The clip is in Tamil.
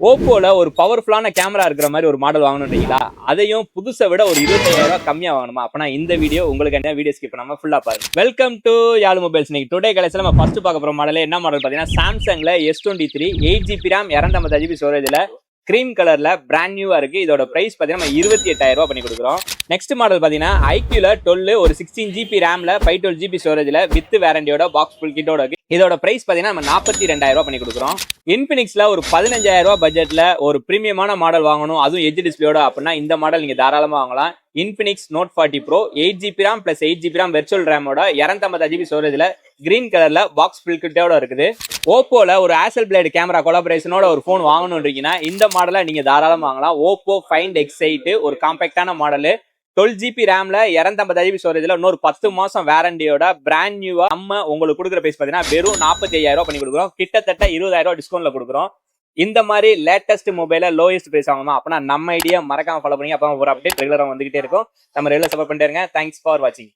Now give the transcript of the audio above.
ஓப்போல ஒரு பவர்ஃபுல்லான கேமரா இருக்கிற மாதிரி ஒரு மாடல் வாங்கணுன்றீங்களா? அதையும் புதுசை விட ஒரு 25,000 கம்மியா வாங்கணுமா? அப்பனா இந்த வீடியோ உங்களுக்கு என்ன வீடியோ ஸ்கிப் பண்ணாம ஃபுல்லா பாருங்க. Welcome to Yazh mobiles. இன்னைக்கு டுடே கலெக்ஷன்ல நம்ம ஃபர்ஸ்ட் பார்க்க போற மாடல் என்ன மாடல் பாத்தீங்கன்னா, சாம்சங்ல S23 8GB RAM 250GB ஸ்டோரேஜ்ல கிரீம் கலர்ல பிராண்ட் நியூவா இருக்கு. இதோட பிரைஸ் பாத்தீங்கன்னா 28,000 பண்ணி கொடுக்குறோம். நெக்ஸ்ட் மாடல் பாத்தீங்கன்னா ஐக்யூல 12 ஒரு 16GB ரேம்ல 512GB ஸ்டோரேஜ்ல வித் வேரண்டியோட பாக்ஸ் ஃபுல் கிட்டோட இருக்கு. இதோட பிரைஸ் பாத்தீங்கன்னா நம்ம 42,000 பண்ணி கொடுக்குறோம். இன்ஃபினிக்ஸ்ல ஒரு 15,000 பட்ஜெட்ல ஒரு பிரீமியமான மாடல் வாங்கணும், அதுவும் எட்ஜ் டிஸ்பிளேயோட அப்படின்னா இந்த மாடல் நீங்க தாராளமா வாங்கலாம். Infinix note 40 pro 8GB RAM plus 8GB RAM virtual ரேமோட 256GB ஸ்டோரேஜ்ல கிரீன் கலர்ல பாக்ஸ் ஃபுல் கிட்டோட இருக்குது. ஓப்போல ஒரு ஆசல் பிளேட் கேமரா கொலாபரேஷனோட ஒரு போன் வாங்கணும்ன்றீங்கன்னா இந்த மாடலை நீங்க தாராளமா வாங்கலாம். ஓப்போ ஃபைண்ட் X8 ஒரு காம்பாக்டான மாடல் 12GB ரேம்ல 256GB ஸ்டோரேஜ்ல இன்னொரு 10 மாசம் வேரண்டியோட பிராண்ட் நியூவா நம்ம உங்களுக்கு கொடுக்குற பிரைஸ் பாத்தீங்கன்னா வெறும் 45,000 பண்ணி கொடுக்குறோம். கிட்டத்தட்ட 20,000 டிஸ்கவுண்ட்ல கொடுக்குறோம். இந்த மாதிரி லேட்டஸ்ட் மொபைல லோயஸ்ட் பிரைஸ் ஆகணும் அப்படின்னா நம்ம ஐடியா மறக்காம ஃபாலோ பண்ணி அப்போ ஒரு அப்டேட் ரெகுலரா வந்துகிட்டே இருக்கும். நம்ம ரெகுலர் சப்போர்ட் பண்ணிட்டே இருங்க. தேங்க்ஸ் ஃபார் வாட்சிங்.